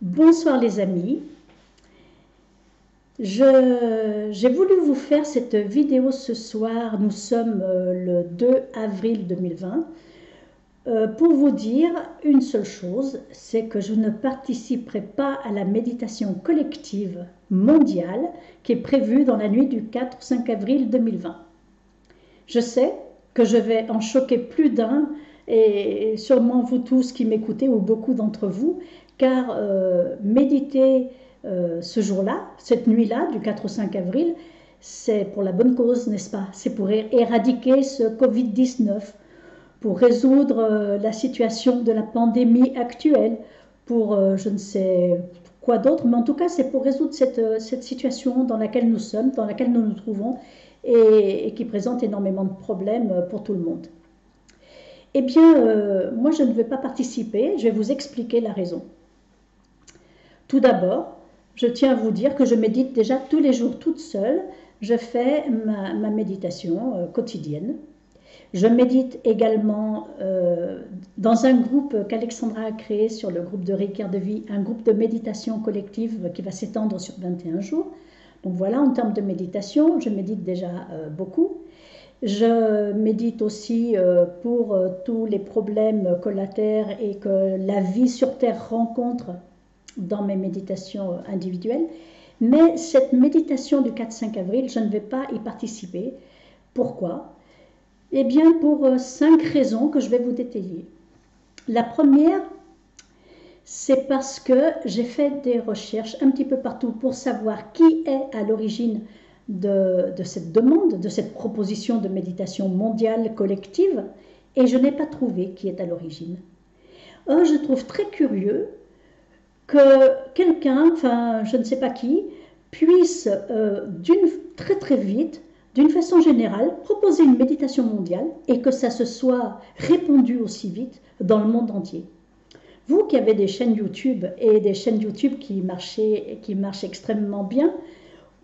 Bonsoir les amis, j'ai voulu vous faire cette vidéo ce soir, nous sommes le 2 avril 2020, pour vous dire une seule chose, c'est que je ne participerai pas à la méditation collective mondiale qui est prévue dans la nuit du 4-5 avril 2020. Je sais que je vais en choquer plus d'un, et sûrement vous tous qui m'écoutez, ou beaucoup d'entre vous, car méditer ce jour-là, cette nuit-là, du 4 au 5 avril, c'est pour la bonne cause, n'est-ce pas? C'est pour éradiquer ce Covid-19, pour résoudre la situation de la pandémie actuelle, pour je ne sais quoi d'autre, mais en tout cas c'est pour résoudre cette situation dans laquelle nous sommes, dans laquelle nous nous trouvons, et qui présente énormément de problèmes pour tout le monde. Eh bien, moi je ne vais pas participer, je vais vous expliquer la raison. Tout d'abord, je tiens à vous dire que je médite déjà tous les jours toute seule. Je fais ma méditation quotidienne. Je médite également dans un groupe qu'Alexandra a créé sur le groupe de Reiki de Vie, un groupe de méditation collective qui va s'étendre sur 21 jours. Donc voilà, en termes de méditation, je médite déjà beaucoup. Je médite aussi pour tous les problèmes collatéraux et que la vie sur Terre rencontre dans mes méditations individuelles. Mais cette méditation du 4-5 avril, je ne vais pas y participer. Pourquoi? Eh bien, pour 5 raisons que je vais vous détailler. La première, c'est parce que j'ai fait des recherches un petit peu partout pour savoir qui est à l'origine de cette demande, de cette proposition de méditation mondiale collective, et je n'ai pas trouvé qui est à l'origine. Or, je trouve très curieux que quelqu'un, enfin je ne sais pas qui, puisse très très vite, d'une façon générale, proposer une méditation mondiale et que ça se soit répandu aussi vite dans le monde entier. Vous qui avez des chaînes YouTube et des chaînes YouTube qui marchent extrêmement bien,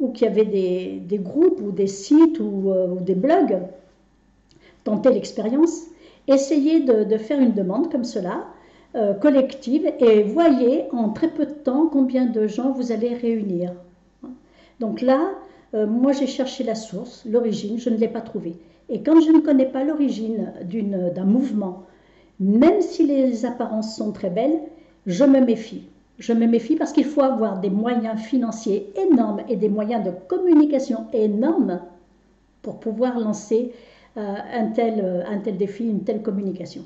ou qui avez des groupes ou des sites ou des blogs, tentez l'expérience, essayez de faire une demande comme cela, collective, et voyez en très peu de temps combien de gens vous allez réunir. Donc là, moi j'ai cherché la source, l'origine, je ne l'ai pas trouvée. Et quand je ne connais pas l'origine d'un mouvement, même si les apparences sont très belles, je me méfie. Je me méfie parce qu'il faut avoir des moyens financiers énormes et des moyens de communication énormes pour pouvoir lancer un tel défi, une telle communication.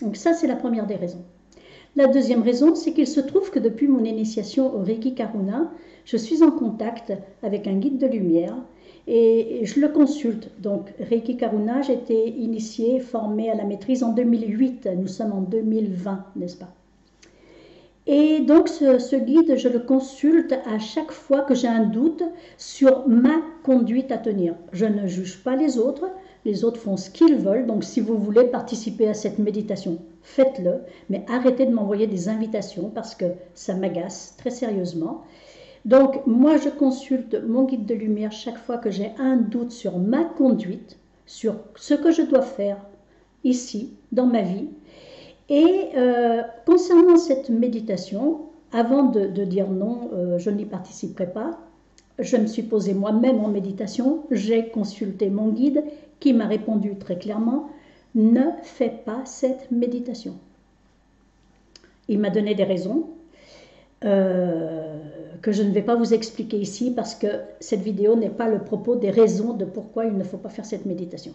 Donc ça, c'est la première des raisons. La deuxième raison, c'est qu'il se trouve que depuis mon initiation au Reiki Karuna, je suis en contact avec un guide de lumière et je le consulte. Donc Reiki Karuna, j'ai été initiée, formée à la maîtrise en 2008. Nous sommes en 2020, n'est-ce pas? Et donc ce guide, je le consulte à chaque fois que j'ai un doute sur ma conduite à tenir. Je ne juge pas les autres font ce qu'ils veulent, donc si vous voulez participer à cette méditation, faites-le, mais arrêtez de m'envoyer des invitations parce que ça m'agace très sérieusement. Donc moi je consulte mon guide de lumière chaque fois que j'ai un doute sur ma conduite, sur ce que je dois faire ici, dans ma vie. Et concernant cette méditation, avant de dire non, je n'y participerai pas, je me suis posée moi-même en méditation, j'ai consulté mon guide qui m'a répondu très clairement, ne fais pas cette méditation. Il m'a donné des raisons que je ne vais pas vous expliquer ici parce que cette vidéo n'est pas le propos des raisons de pourquoi il ne faut pas faire cette méditation.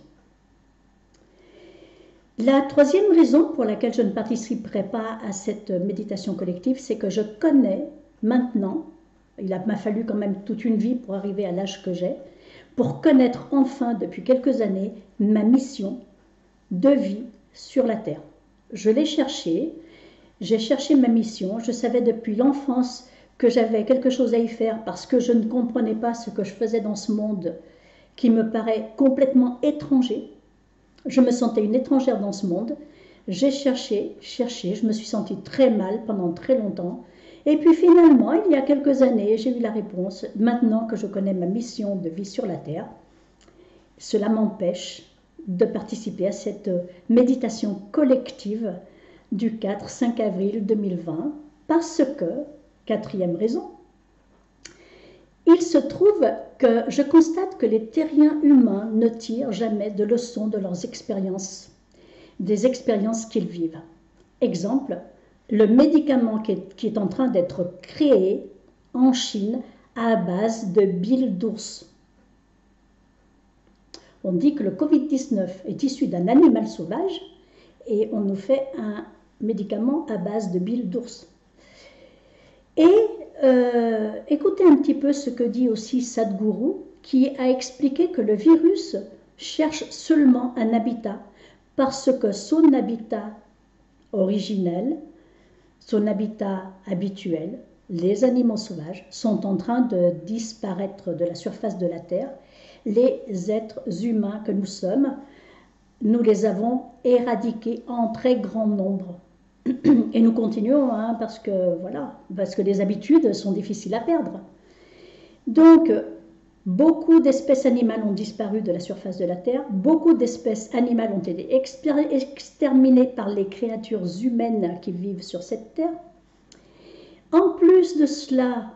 La troisième raison pour laquelle je ne participerai pas à cette méditation collective, c'est que je connais maintenant, il m'a fallu quand même toute une vie pour arriver à l'âge que j'ai, pour connaître enfin depuis quelques années ma mission de vie sur la Terre. Je l'ai cherchée, j'ai cherché ma mission, je savais depuis l'enfance que j'avais quelque chose à y faire parce que je ne comprenais pas ce que je faisais dans ce monde qui me paraît complètement étranger. Je me sentais une étrangère dans ce monde. J'ai cherché, je me suis sentie très mal pendant très longtemps. Et puis finalement, il y a quelques années, j'ai eu la réponse. Maintenant que je connais ma mission de vie sur la Terre, cela m'empêche de participer à cette méditation collective du 4-5 avril 2020 parce que, Quatrième raison, il se trouve que je constate que les terriens humains ne tirent jamais de leçons de leurs expériences, des expériences qu'ils vivent. Exemple, le médicament qui est en train d'être créé en Chine à base de bile d'ours. On dit que le Covid-19 est issu d'un animal sauvage et on nous fait un médicament à base de bile d'ours. Et écoutez un petit peu ce que dit aussi Sadhguru, qui a expliqué que le virus cherche seulement un habitat parce que son habitat originel, son habitat habituel, les animaux sauvages, sont en train de disparaître de la surface de la Terre. Les êtres humains que nous sommes, nous les avons éradiqués en très grand nombre. Et nous continuons, hein, parce que les habitudes sont difficiles à perdre. Donc, beaucoup d'espèces animales ont disparu de la surface de la Terre, beaucoup d'espèces animales ont été exterminées par les créatures humaines qui vivent sur cette Terre. En plus de cela,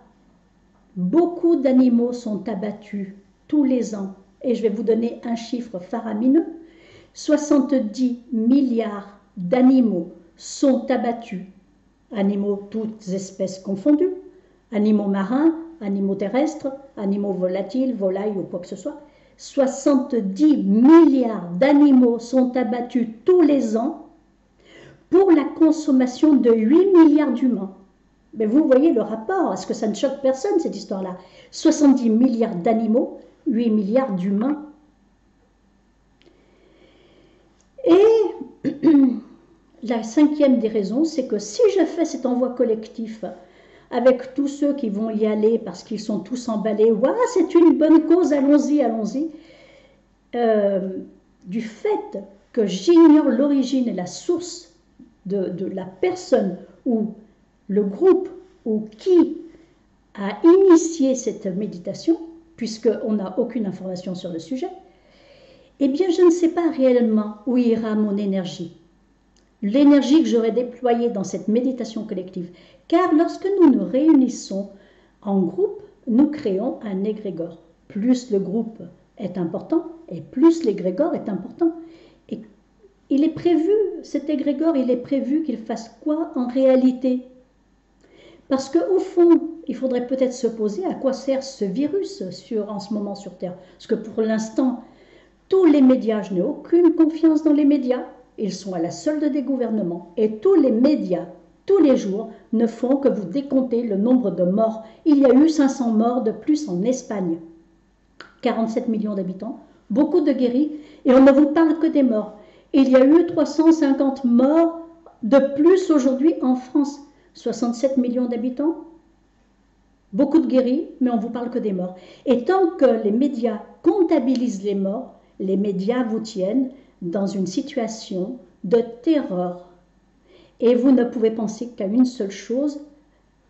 beaucoup d'animaux sont abattus tous les ans, et je vais vous donner un chiffre faramineux, 70 milliards d'animaux sont abattus, animaux toutes espèces confondues, animaux marins, animaux terrestres, animaux volatiles, volailles ou quoi que ce soit. 70 milliards d'animaux sont abattus tous les ans pour la consommation de 8 milliards d'humains. Mais vous voyez le rapport, est-ce que ça ne choque personne cette histoire-là? 70 milliards d'animaux, 8 milliards d'humains. Et la cinquième des raisons, c'est que si je fais cet envoi collectif avec tous ceux qui vont y aller parce qu'ils sont tous emballés, ouais, c'est une bonne cause, allons-y, allons-y, du fait que j'ignore l'origine et la source de la personne ou le groupe ou qui a initié cette méditation, puisqu'on n'a aucune information sur le sujet, eh bien je ne sais pas réellement où ira mon énergie. L'énergie que j'aurai déployée dans cette méditation collective. Car lorsque nous nous réunissons en groupe, nous créons un égrégore. Plus le groupe est important, et plus l'égrégore est important. Et il est prévu, cet égrégore, il est prévu qu'il fasse quoi en réalité? Parce qu'au fond, il faudrait peut-être se poser à quoi sert ce virus en ce moment sur Terre. Parce que pour l'instant, tous les médias, je n'ai aucune confiance dans les médias, ils sont à la solde des gouvernements. Et tous les médias, tous les jours, ne font que vous décompter le nombre de morts. Il y a eu 500 morts de plus en Espagne. 47 millions d'habitants, beaucoup de guéris, et on ne vous parle que des morts. Il y a eu 350 morts de plus aujourd'hui en France. 67 millions d'habitants, beaucoup de guéris, mais on ne vous parle que des morts. Et tant que les médias comptabilisent les morts, les médias vous tiennent dans une situation de terreur. Et vous ne pouvez penser qu'à une seule chose,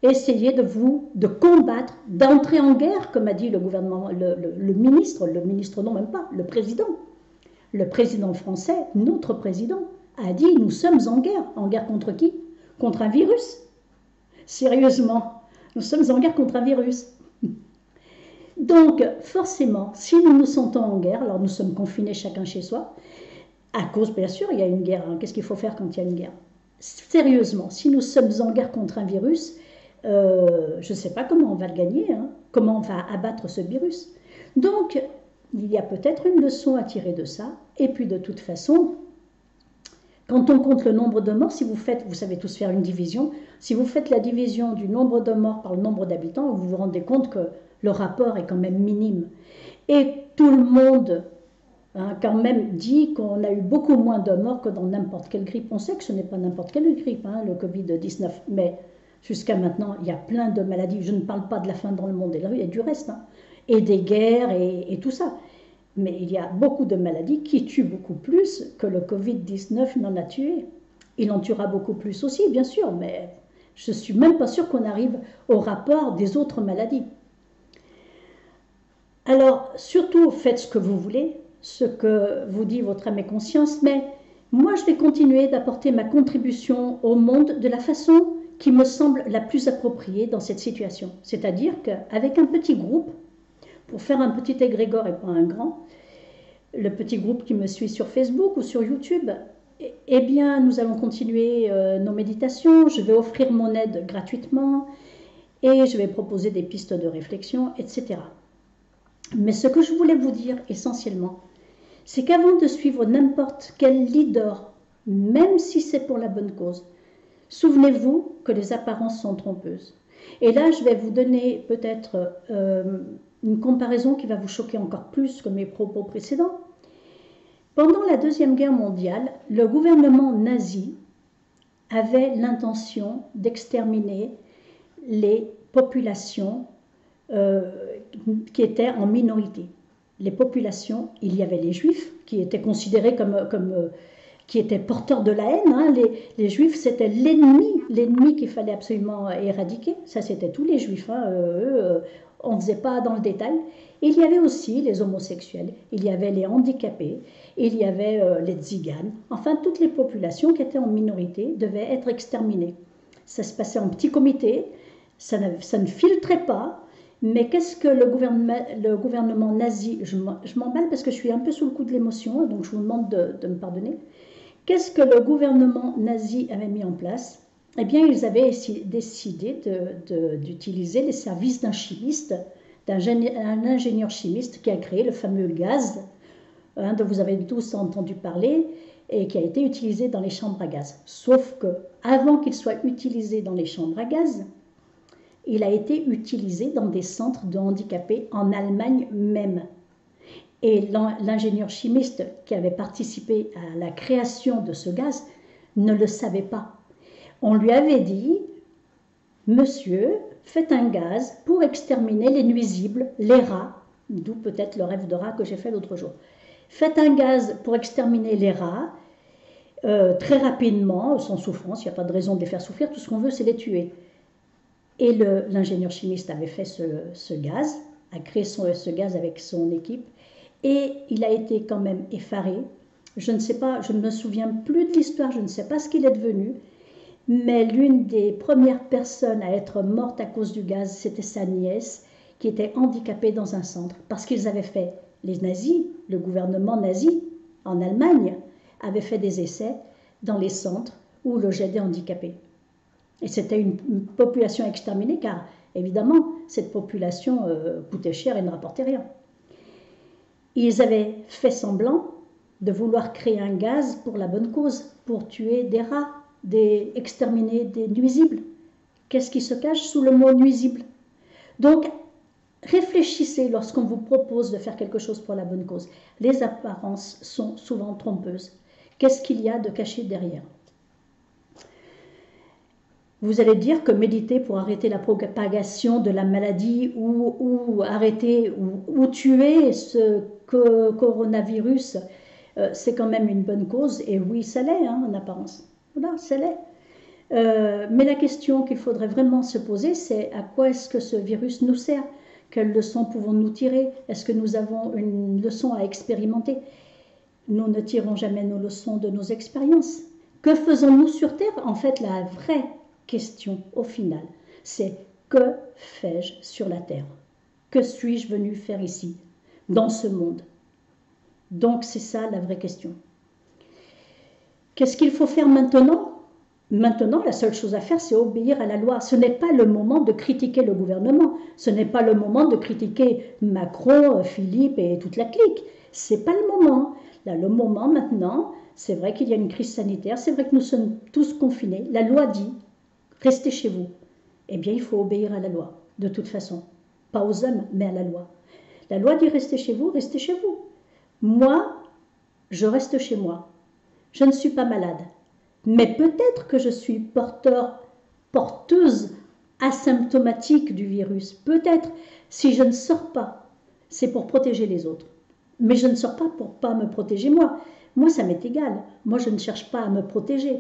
essayer de combattre, d'entrer en guerre, comme a dit le gouvernement, le ministre non même pas, le président. Le président français, notre président, a dit nous sommes en guerre contre qui? Contre un virus. Sérieusement, nous sommes en guerre contre un virus. Donc, forcément, si nous nous sentons en guerre, alors nous sommes confinés chacun chez soi, à cause, bien sûr, il y a une guerre. Hein. Qu'est-ce qu'il faut faire quand il y a une guerre? Sérieusement, si nous sommes en guerre contre un virus, je ne sais pas comment on va le gagner, hein, comment on va abattre ce virus. Donc, il y a peut-être une leçon à tirer de ça. Et puis, de toute façon, quand on compte le nombre de morts, si vous savez tous faire une division, si vous faites la division du nombre de morts par le nombre d'habitants, vous vous rendez compte que le rapport est quand même minime. Et tout le monde quand même dit qu'on a eu beaucoup moins de morts que dans n'importe quelle grippe. On sait que ce n'est pas n'importe quelle grippe, hein, le Covid-19, mais jusqu'à maintenant, il y a plein de maladies. Je ne parle pas de la faim dans le monde et du reste, hein, et des guerres et tout ça. Mais il y a beaucoup de maladies qui tuent beaucoup plus que le Covid-19 n'en a tué. Il en tuera beaucoup plus aussi, bien sûr, mais je ne suis même pas sûre qu'on arrive au rapport des autres maladies. Alors, surtout, faites ce que vous voulez, ce que vous dit votre âme et conscience, mais moi, je vais continuer d'apporter ma contribution au monde de la façon qui me semble la plus appropriée dans cette situation. C'est-à-dire qu'avec un petit groupe, pour faire un petit égrégore et pas un grand, le petit groupe qui me suit sur Facebook ou sur YouTube, eh bien, nous allons continuer nos méditations, je vais offrir mon aide gratuitement et je vais proposer des pistes de réflexion, etc. Mais ce que je voulais vous dire essentiellement, c'est qu'avant de suivre n'importe quel leader, même si c'est pour la bonne cause, souvenez-vous que les apparences sont trompeuses. Et là, je vais vous donner peut-être une comparaison qui va vous choquer encore plus que mes propos précédents. Pendant la Deuxième Guerre mondiale, le gouvernement nazi avait l'intention d'exterminer les populations qui étaient en minorité. Les populations, il y avait les juifs qui étaient considérés qui étaient porteurs de la haine. Hein. Les juifs, c'était l'ennemi qu'il fallait absolument éradiquer. Ça, c'était tous les juifs. Hein. On ne faisait pas dans le détail. Il y avait aussi les homosexuels, il y avait les handicapés, il y avait les tziganes. Enfin, toutes les populations qui étaient en minorité devaient être exterminées. Ça se passait en petit comité, ça ne filtrait pas. Mais qu'est-ce que le gouvernement nazi, je m'emballe parce que je suis un peu sous le coup de l'émotion, donc je vous demande de me pardonner. Qu'est-ce que le gouvernement nazi avait mis en place? Eh bien, ils avaient décidé d'utiliser les services d'un chimiste, d'un ingénieur chimiste qui a créé le fameux gaz, hein, dont vous avez tous entendu parler, et qui a été utilisé dans les chambres à gaz. Sauf que, avant qu'il soit utilisé dans les chambres à gaz, il a été utilisé dans des centres de handicapés en Allemagne même. Et l'ingénieur chimiste qui avait participé à la création de ce gaz ne le savait pas. On lui avait dit, monsieur, faites un gaz pour exterminer les nuisibles, les rats, d'où peut-être le rêve de rat que j'ai fait l'autre jour. Faites un gaz pour exterminer les rats, très rapidement, sans souffrance, il n'y a pas de raison de les faire souffrir, tout ce qu'on veut c'est les tuer. Et l'ingénieur chimiste avait fait ce gaz, a créé ce gaz avec son équipe, et il a été quand même effaré. Je ne sais pas, je ne me souviens plus de l'histoire, je ne sais pas ce qu'il est devenu, mais l'une des premières personnes à être morte à cause du gaz, c'était sa nièce, qui était handicapée dans un centre, parce qu'ils avaient fait, les nazis, le gouvernement nazi en Allemagne, avait fait des essais dans les centres où logeaient des handicapés. Et c'était une population exterminée, car évidemment, cette population coûtait cher et ne rapportait rien. Ils avaient fait semblant de vouloir créer un gaz pour la bonne cause, pour tuer des rats, exterminer des nuisibles. Qu'est-ce qui se cache sous le mot nuisible? Donc, réfléchissez lorsqu'on vous propose de faire quelque chose pour la bonne cause. Les apparences sont souvent trompeuses. Qu'est-ce qu'il y a de caché derrière? Vous allez dire que méditer pour arrêter la propagation de la maladie ou arrêter ou tuer ce coronavirus, c'est quand même une bonne cause. Et oui, ça l'est, hein, en apparence. Voilà, ça l'est. Mais la question qu'il faudrait vraiment se poser, c'est à quoi est-ce que ce virus nous sert? Quelles leçons pouvons-nous tirer? Est-ce que nous avons une leçon à expérimenter? Nous ne tirons jamais nos leçons de nos expériences. Que faisons-nous sur Terre? En fait, la vraie question au final, c'est que fais-je sur la terre? Que suis-je venu faire ici, dans ce monde? Donc c'est ça la vraie question. Qu'est-ce qu'il faut faire maintenant? Maintenant, la seule chose à faire, c'est obéir à la loi. Ce n'est pas le moment de critiquer le gouvernement, ce n'est pas le moment de critiquer Macron, Philippe et toute la clique. C'est pas le moment. Là, le moment maintenant, c'est vrai qu'il y a une crise sanitaire, c'est vrai que nous sommes tous confinés. La loi dit restez chez vous. Eh bien, il faut obéir à la loi, de toute façon. Pas aux hommes, mais à la loi. La loi dit restez chez vous, restez chez vous. Moi, je reste chez moi. Je ne suis pas malade. Mais peut-être que je suis porteuse asymptomatique du virus. Peut-être, si je ne sors pas, c'est pour protéger les autres. Mais je ne sors pas pour pas me protéger moi. Moi, ça m'est égal. Moi, je ne cherche pas à me protéger.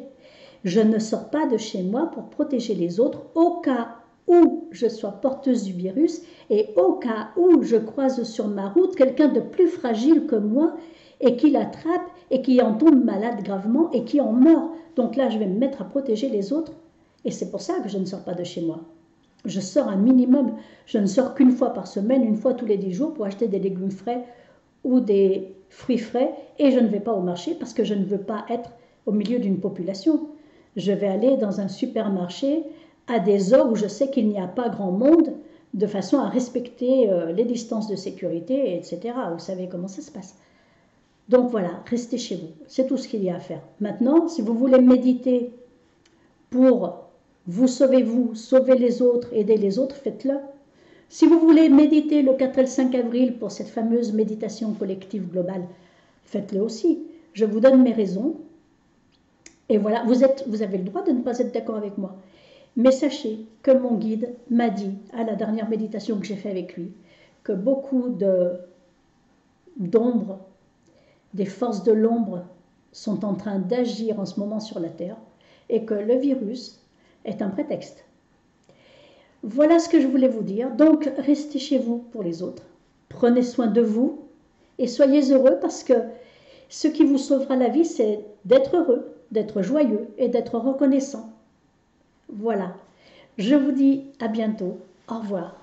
Je ne sors pas de chez moi pour protéger les autres au cas où je sois porteuse du virus et au cas où je croise sur ma route quelqu'un de plus fragile que moi et qui l'attrape et qui en tombe malade gravement et qui en meurt. Donc là, je vais me mettre à protéger les autres Et c'est pour ça que je ne sors pas de chez moi. Je sors un minimum, je ne sors qu'une fois par semaine, une fois tous les 10 jours pour acheter des légumes frais ou des fruits frais, et je ne vais pas au marché parce que je ne veux pas être au milieu d'une population. Je vais aller dans un supermarché à des heures où je sais qu'il n'y a pas grand monde, de façon à respecter les distances de sécurité, etc. Vous savez comment ça se passe. Donc voilà, restez chez vous, c'est tout ce qu'il y a à faire. Maintenant, si vous voulez méditer pour vous, sauver les autres, aider les autres, faites-le. Si vous voulez méditer le 4 et le 5 avril pour cette fameuse méditation collective globale, faites-le aussi. Je vous donne mes raisons. Et voilà, vous avez le droit de ne pas être d'accord avec moi. Mais sachez que mon guide m'a dit, à la dernière méditation que j'ai faite avec lui, que beaucoup d'ombres, des forces de l'ombre sont en train d'agir en ce moment sur la Terre et que le virus est un prétexte. Voilà ce que je voulais vous dire. Donc, restez chez vous pour les autres. Prenez soin de vous et soyez heureux parce que ce qui vous sauvera la vie, c'est d'être heureux, d'être joyeux et d'être reconnaissant. Voilà. Je vous dis à bientôt. Au revoir.